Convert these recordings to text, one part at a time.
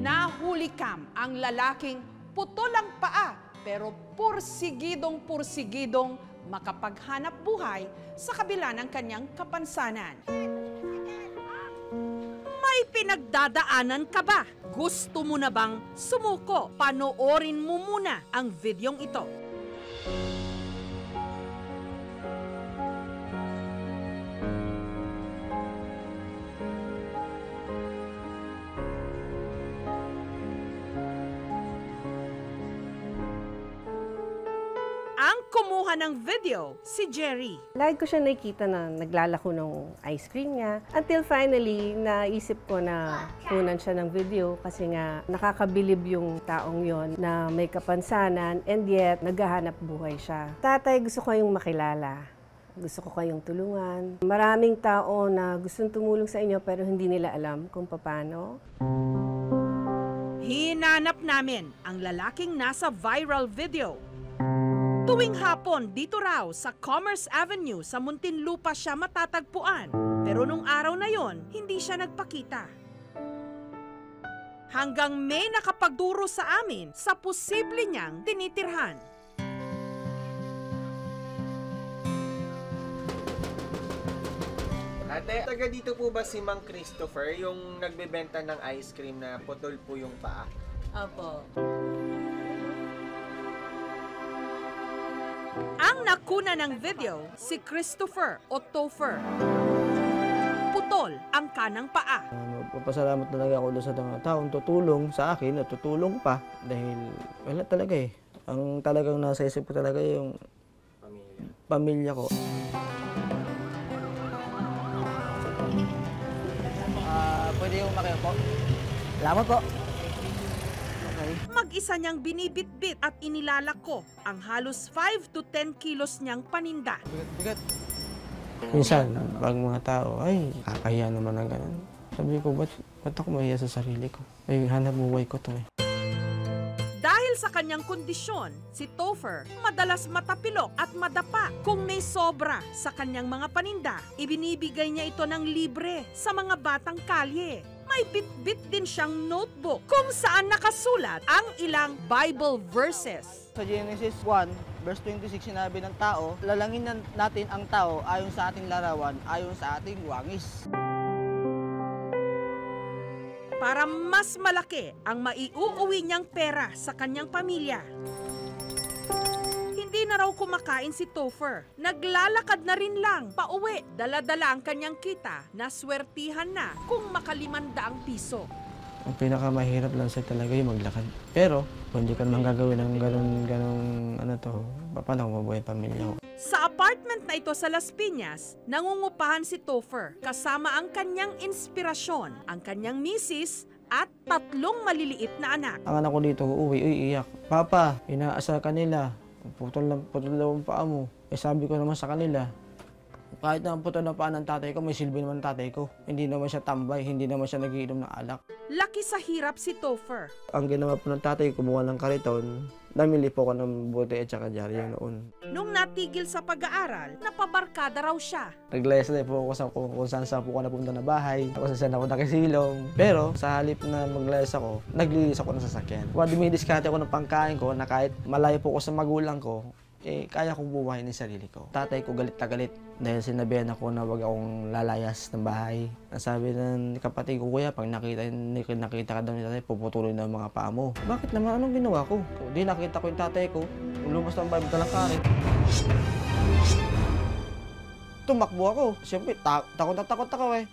Nahuli kam ang lalaking putol ang paa pero pursigidong makapaghanap buhay sa kabila ng kanyang kapansanan. May pinagdadaanan ka ba? Gusto mo na bang sumuko? Panoorin mo muna ang videong ito. Ang kumuha ng video, si Jerry. Lagi ko siya nakikita na naglalako ng ice cream niya. Until finally, naisip ko na kunan siya ng video kasi nga nakakabilib yung taong yon na may kapansanan and yet naghahanap buhay siya. Tatay, gusto ko kayong makilala. Gusto ko kayong tulungan. Maraming tao na gustong tumulong sa inyo pero hindi nila alam kung paano. Hinanap namin ang lalaking nasa viral video. Tuwing hapon, dito raw sa Commerce Avenue sa Muntinlupa siya matatagpuan. Pero nung araw na yon, hindi siya nagpakita. Hanggang may nakapagduro sa amin sa posible niyang tinitirhan. Ate, taga dito po ba si Mang Christopher, yung nagbebenta ng ice cream na putol po yung paa? Opo. Ang nakuna ng video, si Christopher o Topher. Putol ang kanang paa. Papasalamat talaga ako doon sa mga taong tutulong sa akin at tutulong pa dahil wala talaga eh. Ang talagang nasa isip ko talaga yung pamilya ko. Pwede yung makiupo? Salamat po. Mag-isa niyang binibitbit at inilalako ang halos 5 to 10 kilos niyang paninda. Bigat. Minsan, pag mga tao, ay, kakahiya naman na gano'n. Sabi ko, ba't ako mahiya sa sarili ko? Ay, hanap buhay ko to eh. Dahil sa kanyang kondisyon, si Topher madalas matapilok at madapa. Kung may sobra sa kanyang mga paninda, ibinibigay niya ito ng libre sa mga batang kalye. May bit-bit din siyang notebook kung saan nakasulat ang ilang Bible verses. Sa Genesis 1, verse 26, sinabi ng tao, lalangin natin ang tao ayon sa ating larawan, ayon sa ating wangis. Para mas malaki ang maiuuwi niyang pera sa kanyang pamilya. Hindi na raw kumakain si Topher. Naglalakad na rin lang pauwi. Dala-dala ang kanyang kita na swertihan na kung maka500 piso. Ang pinakamahirap lang sa talaga yung maglakad. Pero, kung hindi ka naman gagawin ng ganong ano to, paano ko mabuhay pamilya ko? Sa apartment na ito sa Las Piñas, nangungupahan si Topher kasama ang kanyang inspirasyon, ang kanyang misis at 3 maliliit na anak. Ang anak ko dito uuwi, iiyak. Papa, inaasar ka nila. Putol lang ang paa mo. Eh sabi ko naman sa kanila, kahit na putol na paa ng tatay ko, may silbi naman ng tatay ko. Hindi naman siya tambay, hindi naman siya nagiinom ng alak. Laki sa hirap si Topher. Ang ginawa po ng tatay, kumuha ng kariton, namili po ko ng bote at saka dyaryo noon. Nung natigil sa pag-aaral, napabarkada raw siya. Naglayas na po ako sa kung saan po ako napunta na bahay, kung saan ako nakisilong. Pero sa halip na maglayas ako, naglilis ako ng sasakyan. Dumidiskarte ako ng pangkain ko na kahit malayo po ako sa magulang ko, kaya kong buhayin ng sarili ko. Tatay ko galit na galit dahil sinabihan ako na wag akong lalayas ng bahay. Nasabi ng kapatid ko, kuya, pag nakita ka daw ni tatay, puputulin na ang mga paa mo. Bakit naman? Anong ginawa ko? Di nakita ko yung tatay ko, lumabas ng bahay, talang kari. Tumakbo ako. Siyempre, takot ako eh.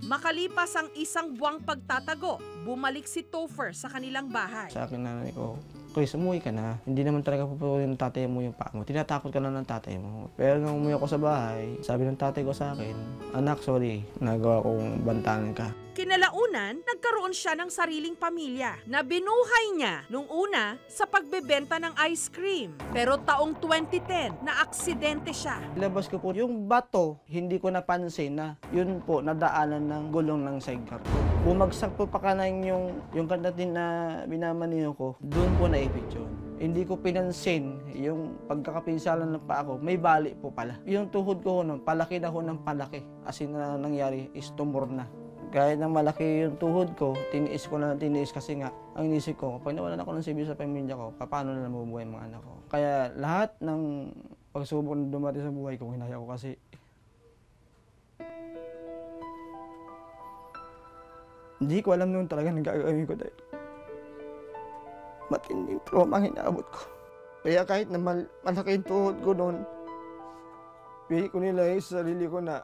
Makalipas ang 1 buwang pagtatago, bumalik si Topher sa kanilang bahay. Sa akin nanay ko, Chris, umuwi ka na. Hindi naman talaga puputulin ng tatay mo yung paa mo. Tinatakot ka na ng tatay mo. Pero nung umuwi ako sa bahay, sabi ng tatay ko sa akin, anak, sorry, nagawa kong bantanan ka. Kinalaunan, nagkaroon siya ng sariling pamilya na binuhay niya nung una sa pagbebenta ng ice cream. Pero taong 2010, na aksidente siya. Labas ko po, yung bato, hindi ko napansin na yun po, nadaanan ng gulong ng sidecar ko. Bumagsak po pa kanan yung kandatin na binamaniho ko, doon po naipit yun. Hindi ko pinansin yung pagkakapinsalan ng paa ko, may bali po pala. Yung tuhod ko palaki na ho ng palaki. As in na nangyari is tumor na. Kahit na malaki yung tuhod ko, tiniis ko na tiniis kasi nga, ang inisip ko, pag nawalan ako ng silbi sa pamilya ko, paano na mabubuhay ang mga anak ko? Kaya lahat ng pagsubok na dumating sa buhay ko, hinaya ko kasi hindi ko alam noon talaga nang gagawin ko dahil matinding trauma ang hinaabot ko. Kaya kahit na malaki yung tuhod ko noon, pili ko nila sa sarili ko na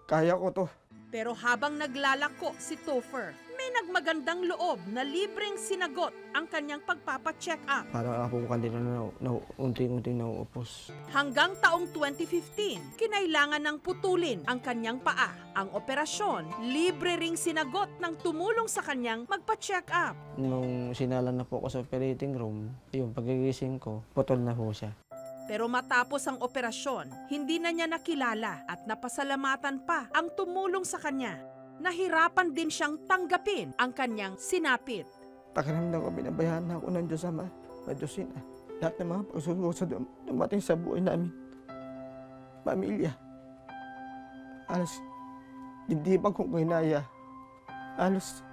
kaya ko to. Pero habang naglalako si Topher, may nagmagandang loob na libreng sinagot ang kanyang pagpapa-check up. Parang ako kanila na unting-unting nauupos. Hanggang taong 2015, kinailangan ng putulin ang kanyang paa. Ang operasyon, libre ring sinagot ng tumulong sa kanyang magpa-check up. Nung sinala na po ako sa operating room, yung pagigising ko, putol na po siya. Pero matapos ang operasyon, hindi na niya nakilala at napasalamatan pa ang tumulong sa kanya. Nahirapan din siyang tanggapin ang kanyang sinapit. Pakiramdam ko, binabayaan na ako ng Diyos Ama, ng Diyos Ina. Lahat ng mga pagsusunod sa dumating sa buhay namin. Pamilya. Alas, dibdiban kong kinaya. Alos,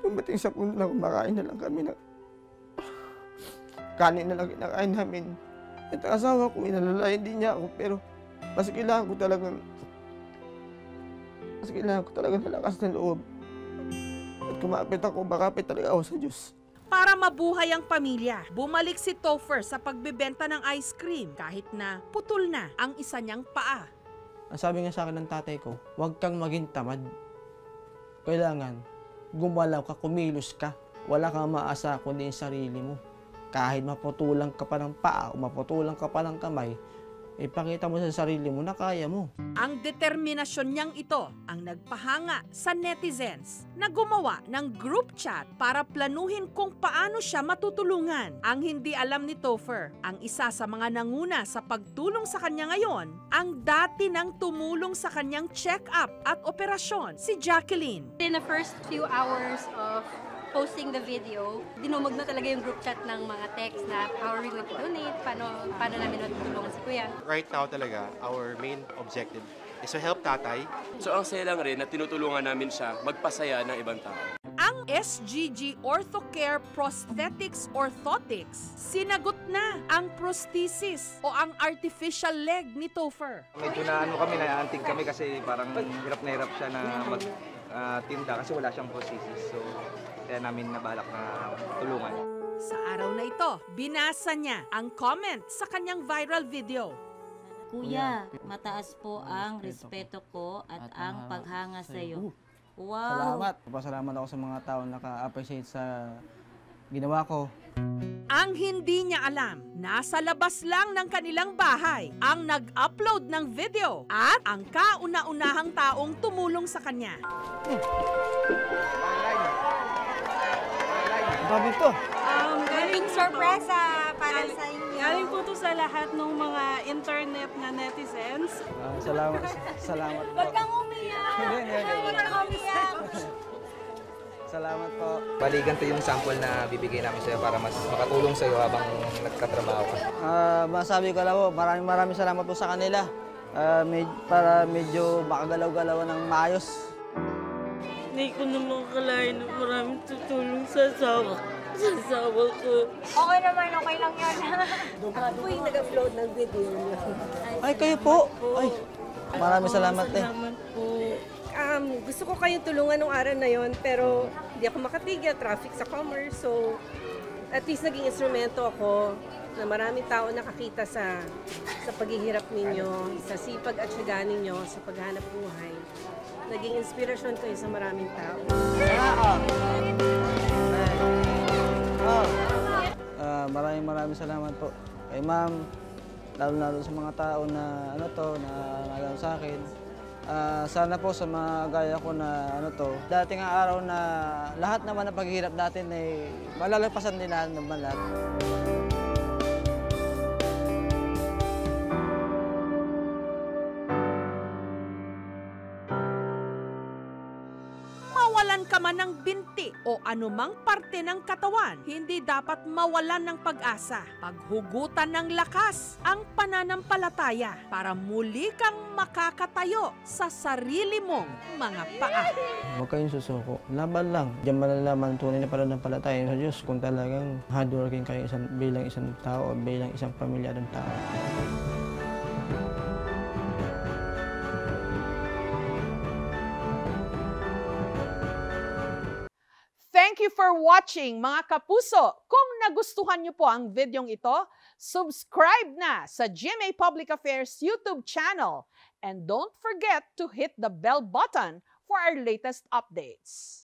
dumating sa punto na kumakain na lang kami ng kanin na lang kinakain namin. At ang asawa ko, inalala, hindi niya ako, pero mas kailangan ko talaga ng lakas ng loob. At kumapit ako, makapit talaga ako sa Diyos. Para mabuhay ang pamilya, bumalik si Topher sa pagbebenta ng ice cream kahit na putol na ang isa niyang paa. Ang sabi nga sa akin ng tatay ko, huwag kang maging tamad. Kailangan, gumalaw ka, kumilos ka. Wala kang maasa kundi yung sarili mo. Kahit maputulang ka pa ng paa o maputulang ka pa ng kamay, ipakita mo sa sarili mo na kaya mo. Ang determinasyon niyang ito ang nagpahanga sa netizens na gumawa ng group chat para planuhin kung paano siya matutulungan. Ang hindi alam ni Topher, ang isa sa mga nanguna sa pagtulong sa kanya ngayon, ang dati nang tumulong sa kanyang check-up at operasyon, si Jacqueline. In the first few hours of posting the video, dinumog na talaga yung group chat ng mga text na how are we going to donate, paano namin matutulungan si Kuya. Right now talaga, our main objective is to help tatay. So ang saya lang rin na tinutulungan namin siya magpasaya ng ibang tao. Ang SGG Orthocare Prosthetics Orthotics, sinagot na ang prosthesis o ang artificial leg ni Topher. Medyo kami, naantig kami kasi parang hirap na hirap siya na magtinda kasi wala siyang prosthesis. So, kaya namin nabalak na tulungan. Sa araw na ito, binasa niya ang comment sa kanyang viral video. Kuya, mataas po ang respeto ko at ang paghanga sa iyo. Wow! Salamat. Pasalamat ako sa mga tao na naka-appreciate sa ginawa ko. Ang hindi niya alam, nasa labas lang ng kanilang bahay ang nag-upload ng video at ang kauna-unahang taong tumulong sa kanya. Sabi to. Galing sorpresa para sa inyo. Galing po to sa lahat ng mga internet na netizens. Salamat po. Huwag kang umiyak! Huwag kang umiyak! Salamat po. Bali, ganito yung sample na bibigay namin sa'yo para mas makatulong sa'yo habang nagkatrabaho ka. Masabi ko lang po, maraming salamat po sa kanila. Para medyo makagalaw-galaw ng maayos. Hindi ko naman kalain na maraming tutulong sa asawa ko. Okay naman, okay lang yan. Ako yung nag-upload ng video niyo. Ay, kayo po. Ay, maraming salamat eh. Salamat po. Gusto ko kayong tulungan nung araw na yon, pero hindi ako makatigil, traffic sa commerce. So, at least naging instrumento ako na maraming tao nakakita sa paghihirap ninyo, sa sipag at syaga ninyo, sa paghanap buhay. Naging inspirasyon kayo sa maraming tao. Maraming salamat po kay ma'am, lalo sa mga tao na nagawa sa akin. Sana po sa mga gaya ko na dati nga araw na lahat naman ng paghihirap natin ay malalagpasan din naman lahat. Mawalan ka man ng binti o anumang parte ng katawan, hindi dapat mawalan ng pag-asa. Paghugutan ng lakas ang pananampalataya para muli kang makakatayo sa sarili mong mga paa. Huwag kayong susuko. Laban lang. Diyan malalaman tunay na pananampalataya sa Diyos kung talagang hardworking kayo bilang isang tao o bilang isang pamilyadong tao. Thank you for watching, mga kapuso. Kung nagustuhan niyo po ang videong ito, subscribe na sa GMA Public Affairs YouTube channel. And don't forget to hit the bell button for our latest updates.